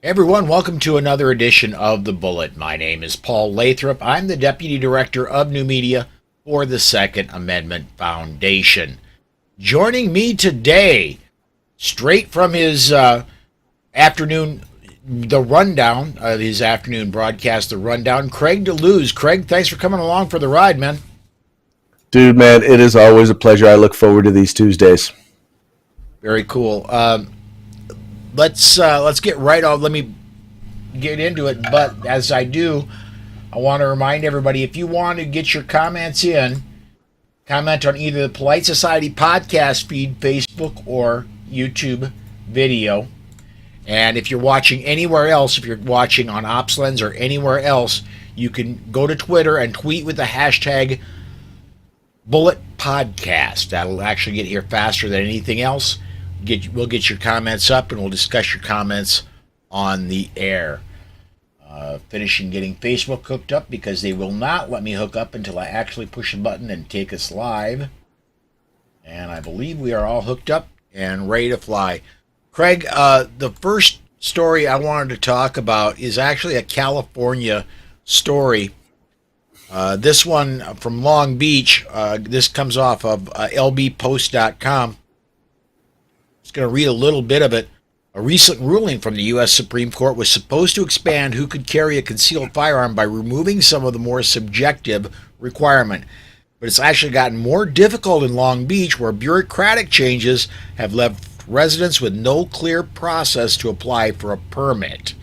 Everyone, welcome to another edition of The Bullet. My name is Paul Lathrop. I'm the Deputy Director of New Media for the Second Amendment Foundation. Joining me today, straight from his afternoon, the rundown, his afternoon broadcast, The Rundown, Craig Deluz. Craig, thanks for coming along for the ride, man. Dude, man, it is always a pleasure. I look forward to these Tuesdays. Very cool. Let's get right off. Let me get into it. But as I do, I want to remind everybody, if you want to get your comments in, comment on either the Polite Society podcast feed, Facebook or YouTube video. And if you're watching anywhere else, if you're watching on OpsLens or anywhere else, you can go to Twitter and tweet with the hashtag Bullet Podcast. That'll actually get here faster than anything else. We'll get your comments up and we'll discuss your comments on the air. Finishing getting Facebook hooked up because they will not let me hook up until I actually push a button and take us live. And I believe we are all hooked up and ready to fly. Craig, the first story I wanted to talk about is actually a California story. This one from Long Beach. This comes off of lbpost.com. Going to read a little bit of it. A recent ruling from the U.S. Supreme Court was supposed to expand who could carry a concealed firearm by removing some of the more subjective requirement. But it's actually gotten more difficult in Long Beach, where bureaucratic changes have left residents with no clear process to apply for a permit.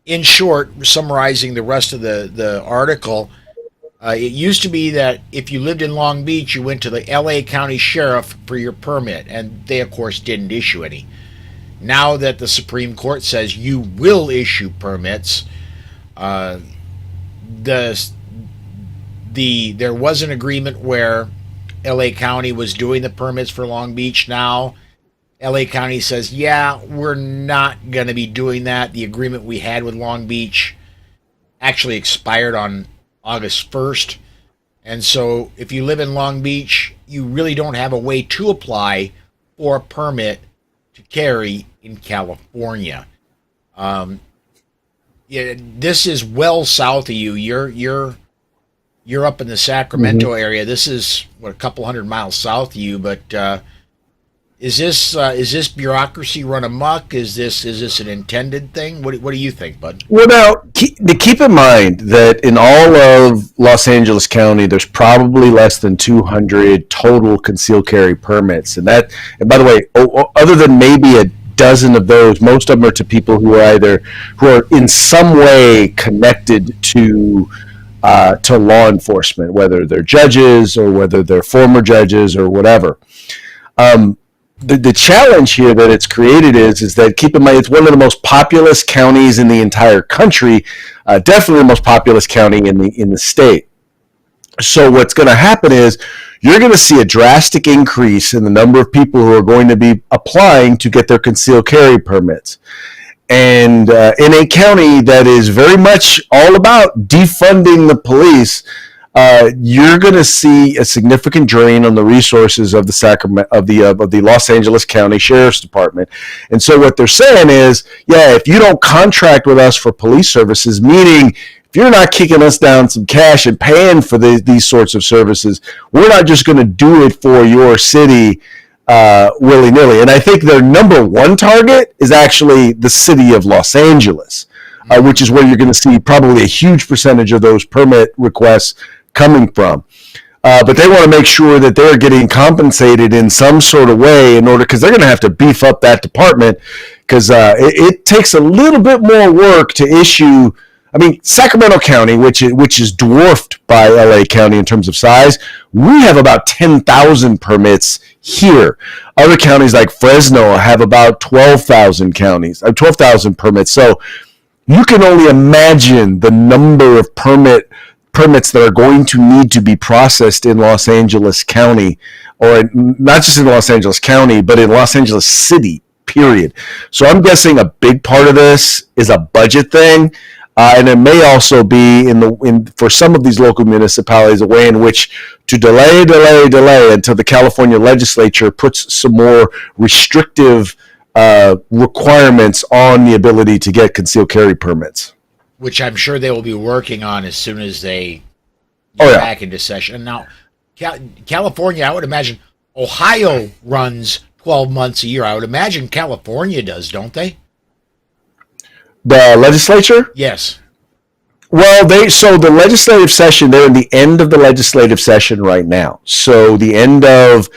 In short, summarizing the rest of the article, it used to be that if you lived in Long Beach, you went to the LA County Sheriff for your permit, and they, of course, didn't issue any. Now that the Supreme Court says you will issue permits, there was an agreement where LA County was doing the permits for Long Beach. Now, LA County says, yeah, we're not going to be doing that. The agreement we had with Long Beach actually expired on August 1st, and so if you live in Long Beach, you really don't have a way to apply for a permit to carry in California. This is well south of you. You're up in the Sacramento area. This is a couple hundred miles south of you, but is this bureaucracy run amok? Is this an intended thing? What do you think, bud? Well, now, keep in mind that in all of Los Angeles County, there's probably less than 200 total concealed carry permits. And by the way, other than maybe a dozen of those, most of them are to people who are in some way connected to law enforcement, whether they're judges or whether they're former judges or whatever. The challenge here that it's created is that, keep in mind, it's one of the most populous counties in the entire country, definitely the most populous county in the state. So what's going to happen is you're going to see a drastic increase in the number of people who are going to be applying to get their concealed carry permits. And in a county that is very much all about defunding the police, you're going to see a significant drain on the resources of the Los Angeles County Sheriff's Department. And so what they're saying is, yeah, if you don't contract with us for police services, meaning if you're not kicking us down some cash and paying for these sorts of services, we're not just going to do it for your city willy-nilly. And I think their number one target is actually the city of Los Angeles, which is where you're going to see probably a huge percentage of those permit requests coming from. But they want to make sure that they're getting compensated in some sort of way because they're going to have to beef up that department, because it takes a little bit more work to issue. I mean, Sacramento County, which is dwarfed by LA County in terms of size, we have about 10,000 permits here. Other counties like Fresno have about 12,000 permits. So you can only imagine the number of permits that are going to need to be processed in Los Angeles County, or not just in Los Angeles County, but in Los Angeles City, period. So I'm guessing a big part of this is a budget thing. And it may also be for some of these local municipalities a way in which to delay until the California legislature puts some more restrictive requirements on the ability to get concealed carry permits. Which I'm sure they will be working on as soon as they Oh, get yeah. back into session. Now, California, I would imagine Ohio runs 12 months a year. I would imagine California does, don't they? The legislature? Yes. Well, the legislative session, they're in the end of the legislative session right now. So the end of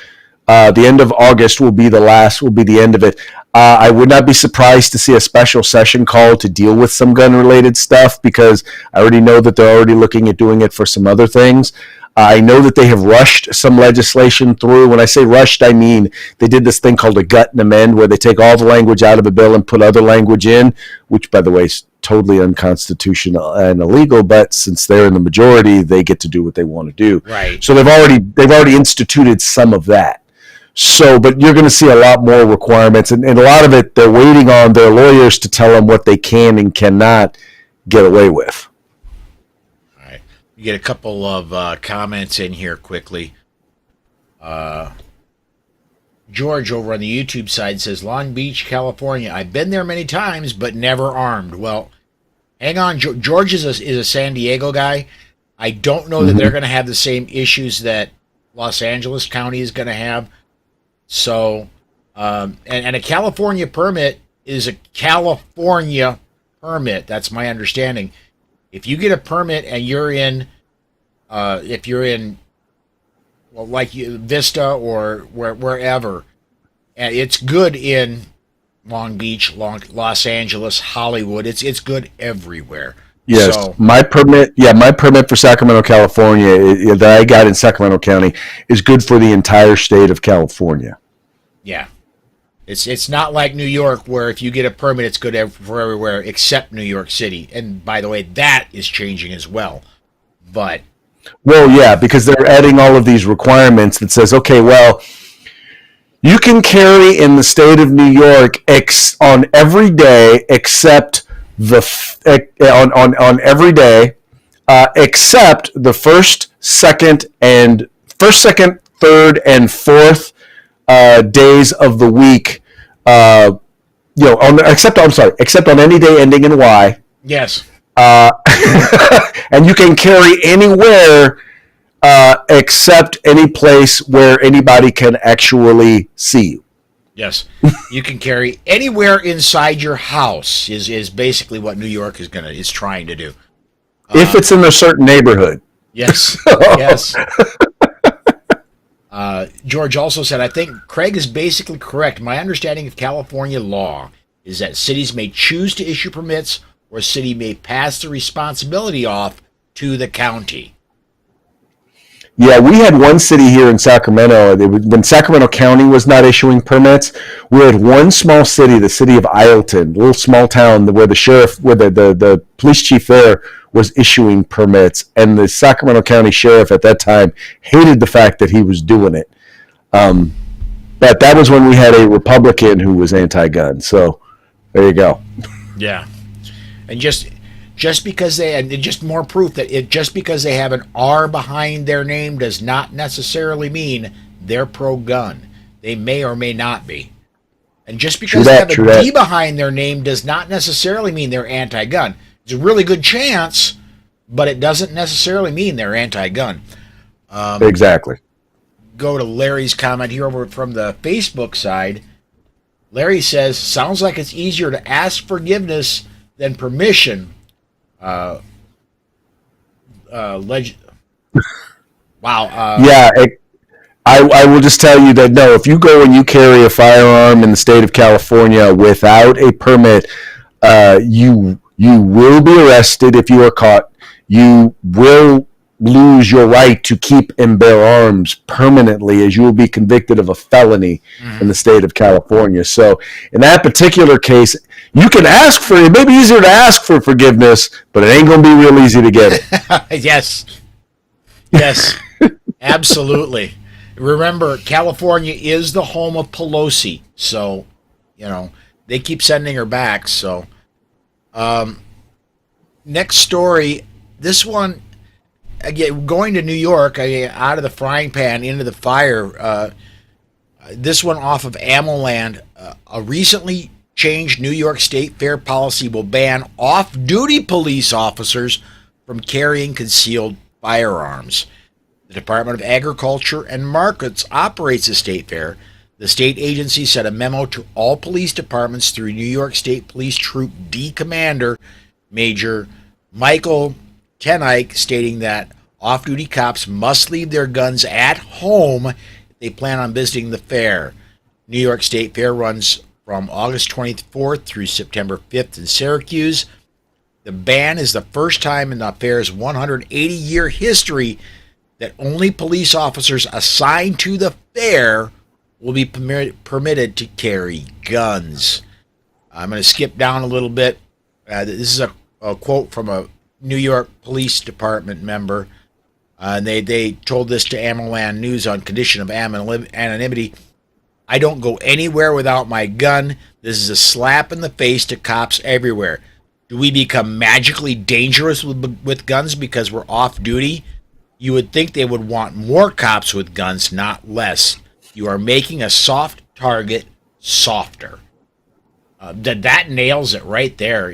August will be the end of it. I would not be surprised to see a special session called to deal with some gun related stuff, because I already know that they're already looking at doing it for some other things. I know that they have rushed some legislation through. When I say rushed, I mean they did this thing called a gut and amend, where they take all the language out of a bill and put other language in, which, by the way, is totally unconstitutional and illegal. But since they're in the majority, they get to do what they want to do. Right. So they've already instituted some of that. So, but you're going to see a lot more requirements, and a lot of it, they're waiting on their lawyers to tell them what they can and cannot get away with. All right. You get a couple of comments in here quickly. George over on the YouTube side says, Long Beach, California. I've been there many times, but never armed. Well, hang on. George is a San Diego guy. I don't know that they're going to have the same issues that Los Angeles County is going to have. So, and a California permit is a California permit. That's my understanding. If you get a permit and you're in, if you're in, well, like Vista or wherever, and it's good in Long Beach, Los Angeles, Hollywood. It's good everywhere. Yes, So, my permit for Sacramento, California, that I got in Sacramento County, is good for the entire state of California. yeah. It's not like New York, where if you get a permit, it's good for everywhere except New York City. And by the way, that is changing as well. But Well, yeah, because they're adding all of these requirements that says, okay, well, you can carry in the state of New York on every day except on every day except the first, second, third, and fourth days of the week. Except on any day ending in Y. yes, And you can carry anywhere except any place where anybody can actually see you. yes, you can carry anywhere inside your house is basically what New York is trying to do. If it's in a certain neighborhood. Yes, yes. George also said, I think Craig is basically correct. My understanding of California law is that cities may choose to issue permits, or a city may pass the responsibility off to the county. Yeah, we had one city here in Sacramento. When Sacramento County was not issuing permits, we had one small city, the city of Ileton, a little small town where the police chief there was issuing permits, and the Sacramento County sheriff at that time hated the fact that he was doing it. But that was when we had a Republican who was anti-gun. So there you go. Yeah. And just because just more proof that just because they have an R behind their name does not necessarily mean they're pro-gun. They may or may not be. And just because they have a D behind their name does not necessarily mean they're anti-gun. It's a really good chance, but it doesn't necessarily mean they're anti-gun. Exactly. Go to Larry's comment here over from the Facebook side. Larry says, sounds like it's easier to ask forgiveness than permission. Wow. Yeah, I will just tell you that no, if you go and you carry a firearm in the state of California without a permit, you will be arrested if you are caught. You will lose your right to keep and bear arms permanently, as you will be convicted of a felony in the state of California. So in that particular case, you can ask for it. It may be easier to ask for forgiveness, but it ain't going to be real easy to get it. Yes, absolutely. Remember, California is the home of Pelosi, so they keep sending her back. So next story, this one, again, going to New York, out of the frying pan into the fire. This one off of AmmoLand. A recently changed New York State fair policy will ban off-duty police officers from carrying concealed firearms. The Department of Agriculture and Markets operates the state fair. The state agency sent a memo to all police departments through New York State Police Troop D Commander Major Michael Tenike, stating that off-duty cops must leave their guns at home if they plan on visiting the fair. New York State Fair runs from August 24th through September 5th in Syracuse. The ban is the first time in the fair's 180-year history that only police officers assigned to the fair will be permitted to carry guns. I'm going to skip down a little bit. This is a quote from a New York Police Department member. They told this to AmmoLand News on condition of anonymity. I don't go anywhere without my gun. This is a slap in the face to cops everywhere. Do we become magically dangerous with guns because we're off duty? You would think they would want more cops with guns, not less. You are making a soft target softer. That nails it right there.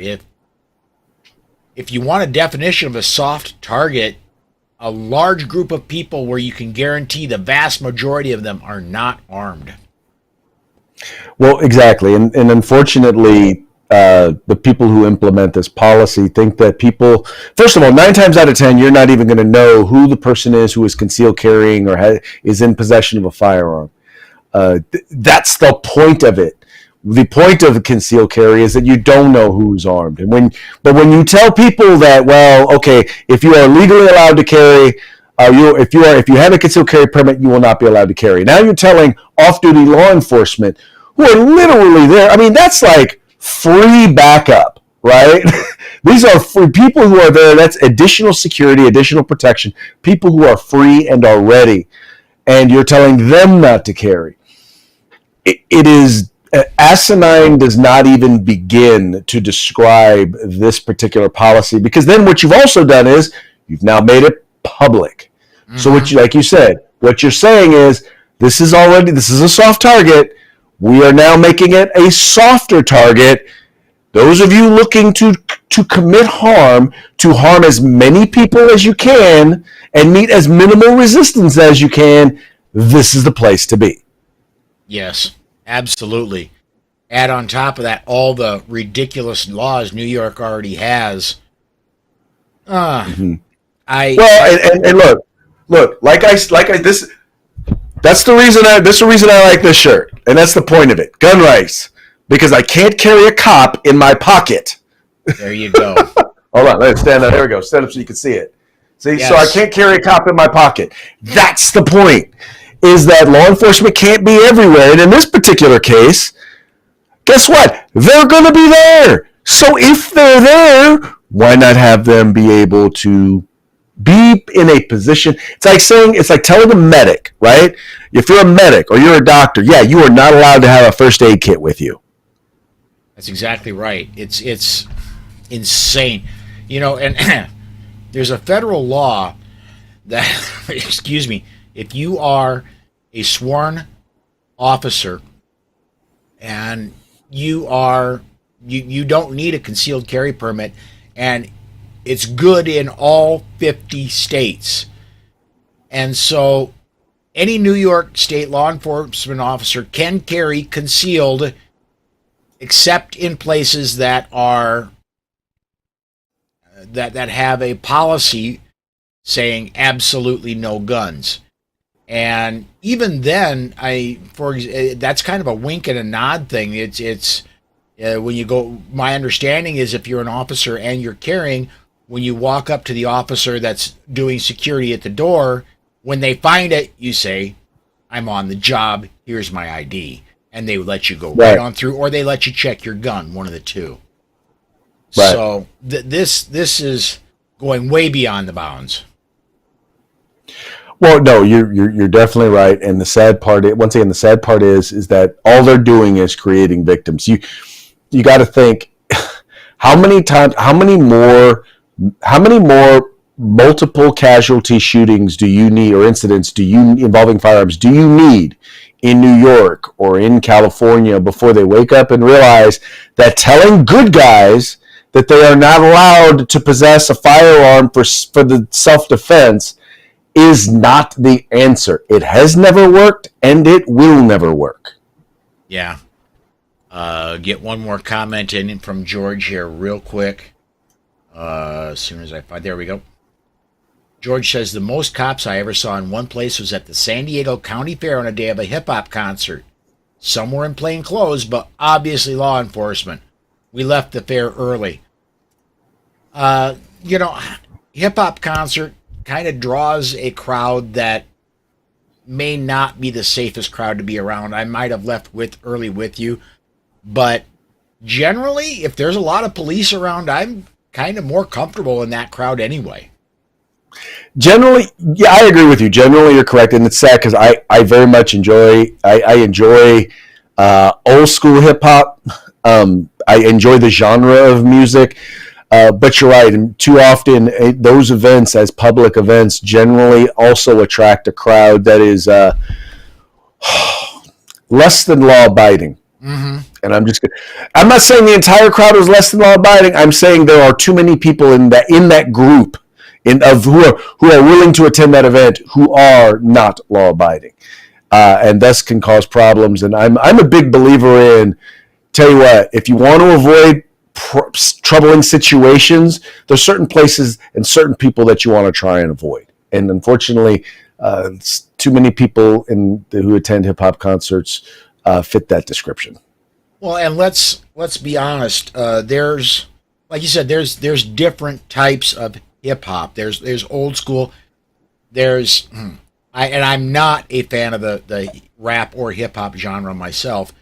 If you want a definition of a soft target, a large group of people where you can guarantee the vast majority of them are not armed. Well, exactly. And unfortunately, the people who implement this policy think that people, first of all, 9 times out of 10, you're not even going to know who the person is who is concealed carrying or is in possession of a firearm. That's the point of it. The point of concealed carry is that you don't know who's armed. And when you tell people that, well, okay, if you are legally allowed to carry, if you have a concealed carry permit, you will not be allowed to carry. Now you're telling off-duty law enforcement who are literally there. I mean, that's like free backup, right? These are free people who are there. That's additional security, additional protection. People who are free and are ready, and you're telling them not to carry. It is asinine. Does not even begin to describe this particular policy, because then what you've also done is you've now made it public. Mm-hmm. So like you said, what you're saying is this is a soft target. We are now making it a softer target. Those of you looking to commit harm, to harm as many people as you can and meet as minimal resistance as you can, this is the place to be. Yes, absolutely. Add on top of that all the ridiculous laws New York already has. Mm-hmm. And look, this. That's the reason I like this shirt, and that's the point of it. Gun rights, because I can't carry a cop in my pocket. There you go. Hold on, let's stand up. There we go. Stand up so you can see it. See, yes. So I can't carry a cop in my pocket. That's the point. Is that law enforcement can't be everywhere, and in this particular case, guess what? They're going to be there. So if they're there, why not have them be able to be in a position? It's like telling a medic, right? If you're a medic or you're a doctor, yeah, you are not allowed to have a first aid kit with you. That's exactly right. It's insane. You know, and there's a federal law that, excuse me, if you are a sworn officer and you don't need a concealed carry permit, and it's good in all 50 states. And so any New York State law enforcement officer can carry concealed, except in places that are that have a policy saying absolutely no guns. And even then, that's kind of a wink and a nod thing. It's when you go. My understanding is if you're an officer and you're carrying, when you walk up to the officer that's doing security at the door, when they find it, you say, "I'm on the job. Here's my ID," and they let you go right on through, or they let you check your gun. One of the two. Right. So this is going way beyond the bounds. Well, no, you're definitely right. And the sad part, once again, is that all they're doing is creating victims. You got to think, how many more multiple casualty shootings do you need, or incidents involving firearms do you need in New York or in California before they wake up and realize that telling good guys that they are not allowed to possess a firearm for the self-defense is not the answer. It has never worked, and it will never work. Yeah. Get one more comment in from George here real quick. As soon as I find... There we go. George says, the most cops I ever saw in one place was at the San Diego County Fair on a day of a hip-hop concert. Some were in plain clothes, but obviously law enforcement. We left the fair early. Hip-hop concert kind of draws a crowd that may not be the safest crowd to be around. I might have left early with you, but generally, if there's a lot of police around, I'm kind of more comfortable in that crowd anyway. Generally, yeah, I agree with you. Generally, you're correct, and it's sad because I very much enjoy old school hip hop. I enjoy the genre of music, but you're right. And too often, those events, as public events, generally also attract a crowd that is less than law abiding. Mm-hmm. And I'm not saying the entire crowd is less than law abiding. I'm saying there are too many people in that group who are willing to attend that event who are not law abiding, and thus can cause problems. And I'm a big believer in, tell you what, if you want to avoid troubling situations, there's certain places and certain people that you want to try and avoid. And unfortunately, too many people who attend hip hop concerts fit that description. Well, and let's be honest. There's, like you said, there's different types of hip hop. There's old school. I'm not a fan of the rap or hip hop genre myself.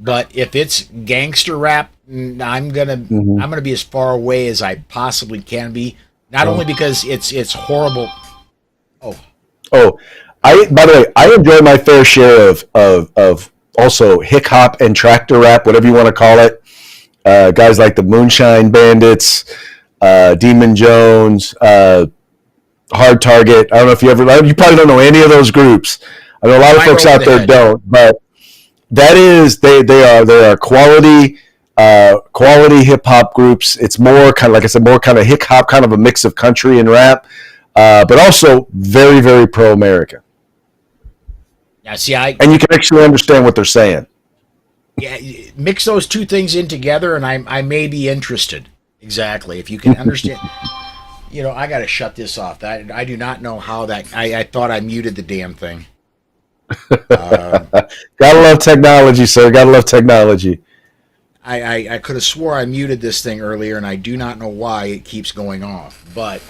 But if it's gangster rap, I'm gonna be as far away as I possibly can be. Not only because it's horrible. By the way, I enjoy my fair share of also hip hop and tractor rap, whatever you want to call it. Guys like the Moonshine Bandits, Demon Jones, Hard Target. I don't know if you probably don't know any of those groups. I know a lot of folks out there don't, but that is they are quality hip hop groups. It's more kind of, like I said, more kind of hip hop, kind of a mix of country and rap, but also very, very pro American. Yeah, see, and you can actually understand what they're saying. Yeah, mix those two things in together, and I may be interested. Exactly, if you can understand. I got to shut this off. I do not know how that. I thought I muted the damn thing. Gotta love technology, sir. Gotta love technology. I could have swore I muted this thing earlier, and I do not know why it keeps going off. But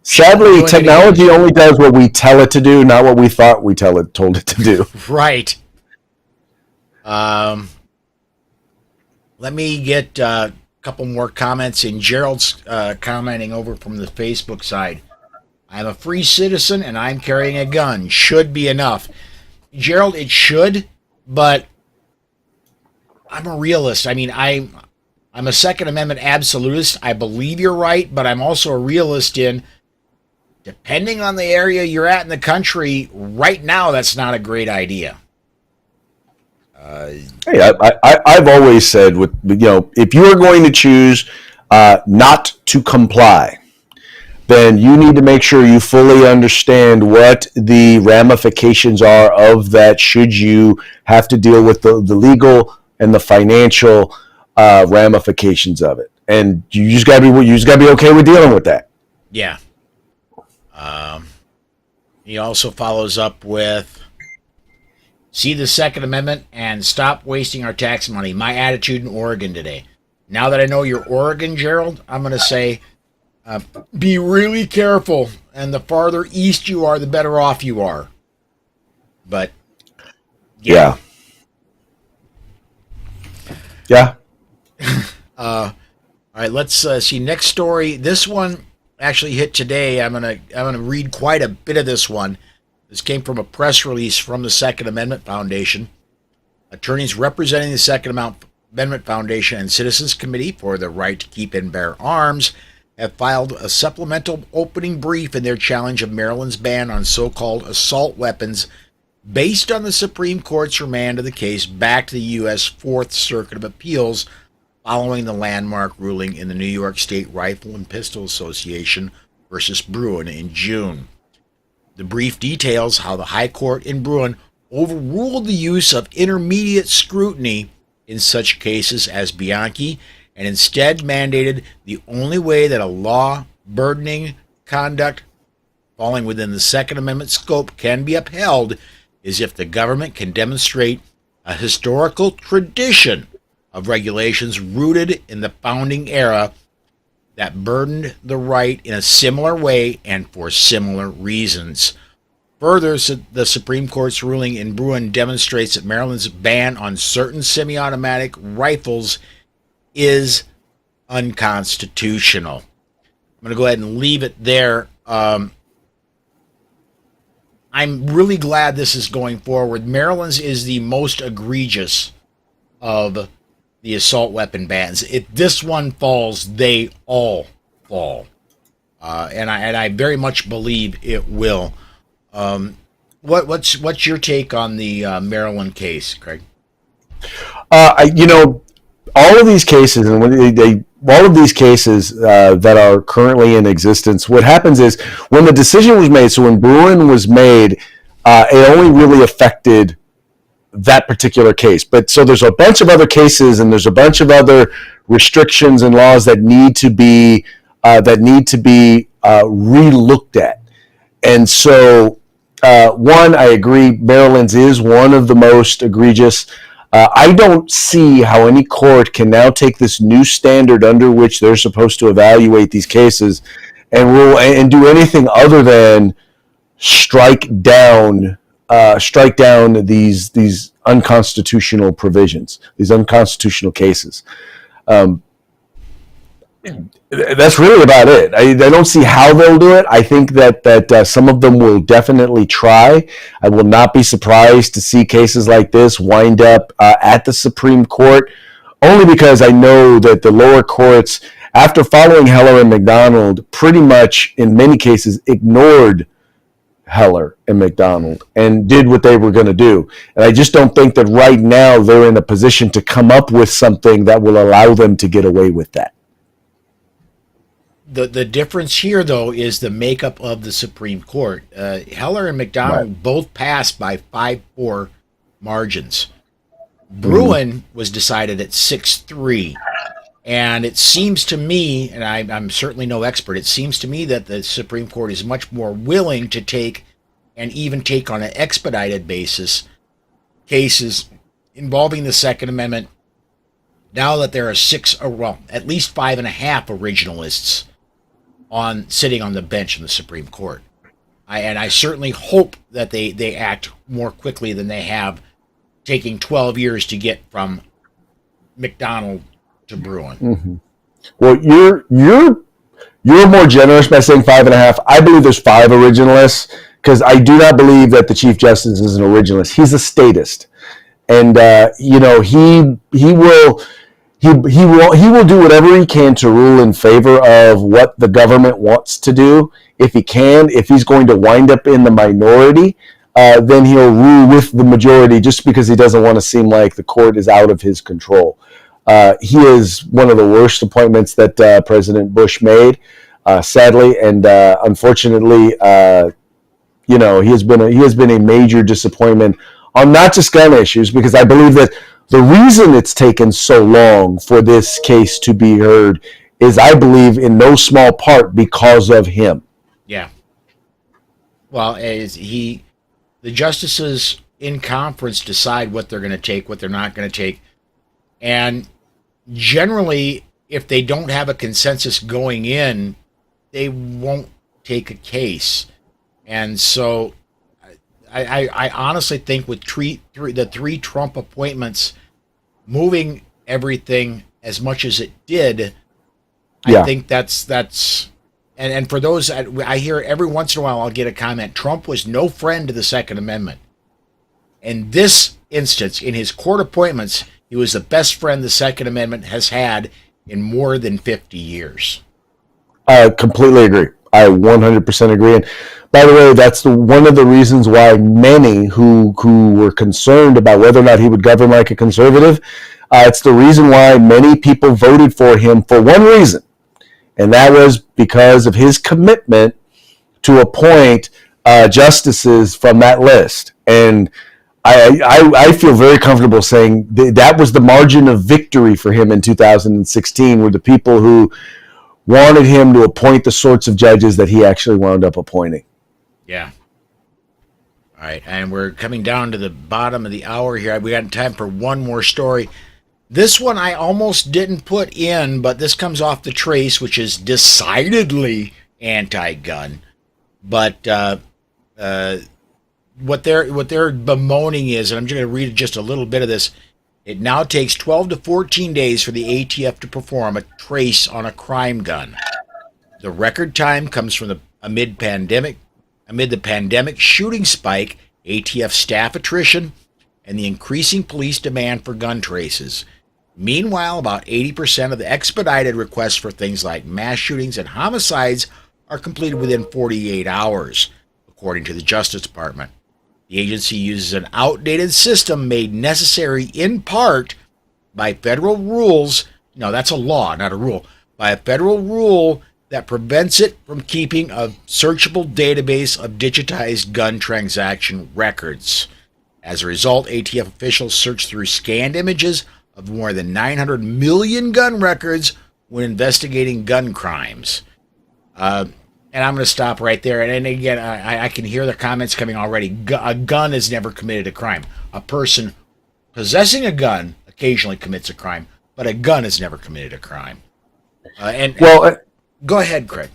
sadly, technology only does what we tell it to do, not what we thought we told it to do. Right. Let me get a couple more comments. And Gerald's commenting over from the Facebook side. I'm a free citizen and I'm carrying a gun. Should be enough. Gerald, it should, but I'm a realist. I mean, I'm a Second Amendment absolutist. I believe you're right, but I'm also a realist in, depending on the area you're at in the country, right now that's not a great idea. Hey, I've always said, if you are going to choose not to comply, then you need to make sure you fully understand what the ramifications are of that, should you have to deal with the legal and the financial ramifications of it. And you just gotta be okay with dealing with that. Yeah. He also follows up with, see the Second Amendment and stop wasting our tax money. My attitude in Oregon today. Now that I know you're Oregon, Gerald, I'm going to say, be really careful. And the farther east you are, the better off you are. But, yeah. All right, let's see. Next story. This one actually hit today. I'm gonna read quite a bit of this one. This came from a press release from the Second Amendment Foundation. Attorneys representing the Second Amendment Foundation and Citizens Committee for the Right to Keep and Bear Arms have filed a supplemental opening brief in their challenge of Maryland's ban on so-called assault weapons based on the Supreme Court's remand of the case back to the U.S. Fourth Circuit of Appeals following the landmark ruling in the New York State Rifle and Pistol Association versus Bruin in June. The brief details how the High Court in Bruin overruled the use of intermediate scrutiny in such cases as Bianchi and instead mandated the only way that a law burdening conduct falling within the Second Amendment scope can be upheld is if the government can demonstrate a historical tradition of regulations rooted in the founding era that burdened the right in a similar way and for similar reasons. Further, the Supreme Court's ruling in Bruin demonstrates that Maryland's ban on certain semi-automatic rifles is unconstitutional. I'm going to go ahead and leave it there. I'm really glad this is going forward. Maryland's is the most egregious of the assault weapon bans. If this one falls, they all fall, and I very much believe it will. What's your take on the Maryland case, Craig? All of these cases, and when all of these cases that are currently in existence, what happens is when the decision was made. So when Bruin was made, it only really affected that particular case. But so there's a bunch of other cases, and there's a bunch of other restrictions and laws that need to be relooked at. And so, one, I agree, Maryland's is one of the most egregious. I don't see how any court can now take this new standard under which they're supposed to evaluate these cases and rule and do anything other than strike down these unconstitutional provisions, these unconstitutional cases. That's really about it. I don't see how they'll do it. I think that some of them will definitely try. I will not be surprised to see cases like this wind up at the Supreme Court, only because I know that the lower courts, after following Heller and McDonald, pretty much in many cases ignored Heller and McDonald and did what they were going to do. And I just don't think that right now they're in a position to come up with something that will allow them to get away with that. The difference here, though, is the makeup of the Supreme Court. Heller and McDonald both passed by 5-4 margins. Bruin was decided at 6-3. And it seems to me, and I'm certainly no expert, it seems to me that the Supreme Court is much more willing to take, and even take on an expedited basis, cases involving the Second Amendment, now that there are at least 5.5 originalists sitting on the bench in the Supreme Court. I certainly hope that they act more quickly than they have, taking 12 years to get from McDonald to Bruin. Mm-hmm. Well, you're more generous by saying 5.5. I believe there's 5 originalists, because I do not believe that the Chief Justice is an originalist. He's a statist, and he will do whatever he can to rule in favor of what the government wants to do. If he can, if he's going to wind up in the minority, then he'll rule with the majority, just because he doesn't want to seem like the court is out of his control. He is one of the worst appointments that President Bush made, sadly, and unfortunately, he has been a major disappointment on not just gun issues, because I believe that the reason it's taken so long for this case to be heard is, I believe, in no small part because of him. Yeah. Well, the justices in conference decide what they're going to take, what they're not going to take. And generally, if they don't have a consensus going in, they won't take a case. And so I honestly think with the 3 Trump appointments moving everything as much as it did, I think that's and for those, I hear every once in a while I'll get a comment, Trump was no friend to the Second Amendment. In this instance, in his court appointments, he was the best friend the Second Amendment has had in more than 50 years. I completely agree. I 100% agree. And by the way, that's one of the reasons why many who were concerned about whether or not he would govern like a conservative, it's the reason why many people voted for him for one reason, and that was because of his commitment to appoint justices from that list. And I feel very comfortable saying that was the margin of victory for him in 2016, were the people who wanted him to appoint the sorts of judges that he actually wound up appointing. Yeah. All right, and we're coming down to the bottom of the hour here. We got time for one more story. This one I almost didn't put in, but this comes off the Trace, which is decidedly anti-gun. But what they're bemoaning is, and I'm just going to read just a little bit of this. It now takes 12 to 14 days for the ATF to perform a trace on a crime gun. The record time comes from amid the pandemic shooting spike, ATF staff attrition, and the increasing police demand for gun traces. Meanwhile, about 80% of the expedited requests for things like mass shootings and homicides are completed within 48 hours, according to the Justice Department. The agency uses an outdated system made necessary in part by federal rules. No, that's a law, not a rule. By a federal rule that prevents it from keeping a searchable database of digitized gun transaction records. As a result, ATF officials searched through scanned images of more than 900 million gun records when investigating gun crimes. And I'm going to stop right there. And again, I can hear the comments coming already. A gun has never committed a crime. A person possessing a gun occasionally commits a crime, but a gun has never committed a crime. Go ahead, Craig.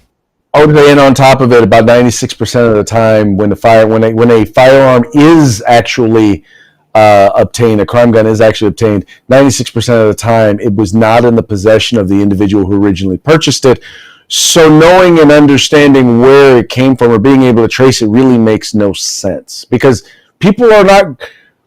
I would say, and on top of it, about 96% of the time, when a firearm is actually obtained, a crime gun is actually obtained, 96% of the time, it was not in the possession of the individual who originally purchased it. So knowing and understanding where it came from or being able to trace it really makes no sense, because people are not,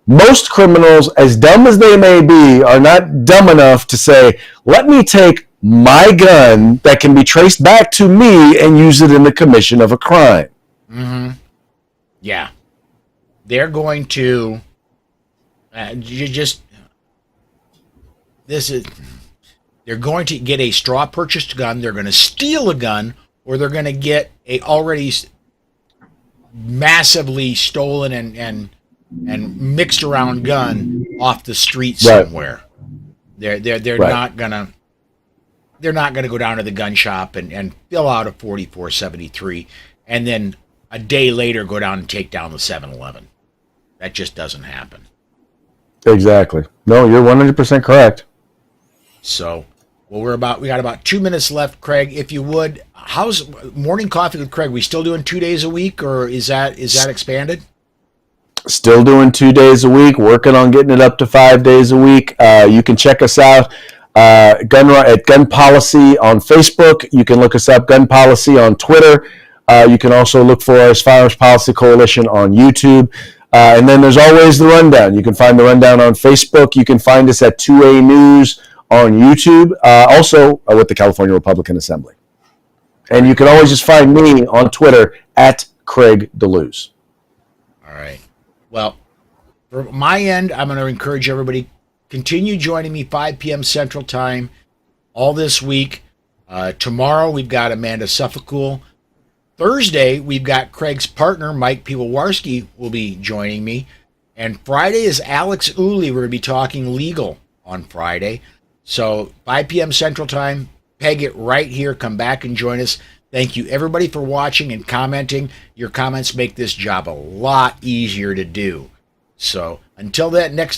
most criminals, as dumb as they may be, are not dumb enough to say, let me take my gun that can be traced back to me and use it in the commission of a crime. Mm-hmm. Yeah. They're going to they're going to get a straw purchased gun, they're going to steal a gun, or they're going to get a already massively stolen and mixed around gun off the street somewhere. Right. They're right. They're not gonna go down to the gun shop and fill out a 4473 and then a day later go down and take down the 7-Eleven. That just doesn't happen. Exactly. No, you're 100% correct. So, well, we got about 2 minutes left, Craig. If you would, how's Morning Coffee with Craig? We still doing 2 days a week, or is that expanded? Still doing 2 days a week. Working on getting it up to 5 days a week. You can check us out at Gun Policy on Facebook. You can look us up, Gun Policy on Twitter. You can also look for us, Firearms Policy Coalition on YouTube. And then there's always the Rundown. You can find the Rundown on Facebook. You can find us at 2A News on YouTube, also with the California Republican Assembly. And you can always just find me on Twitter at Craig Deluz. All right. Well, from my end, I'm going to encourage everybody, continue joining me 5 p.m. Central Time all this week. Tomorrow, we've got Amanda Suffolcool. Thursday, we've got Craig's partner, Mike Piwowarski, will be joining me. And Friday is Alex Uli. We're going to be talking legal on Friday. So 5 p.m. Central Time, peg it right here. Come back and join us. Thank you, everybody, for watching and commenting. Your comments make this job a lot easier to do. So until that next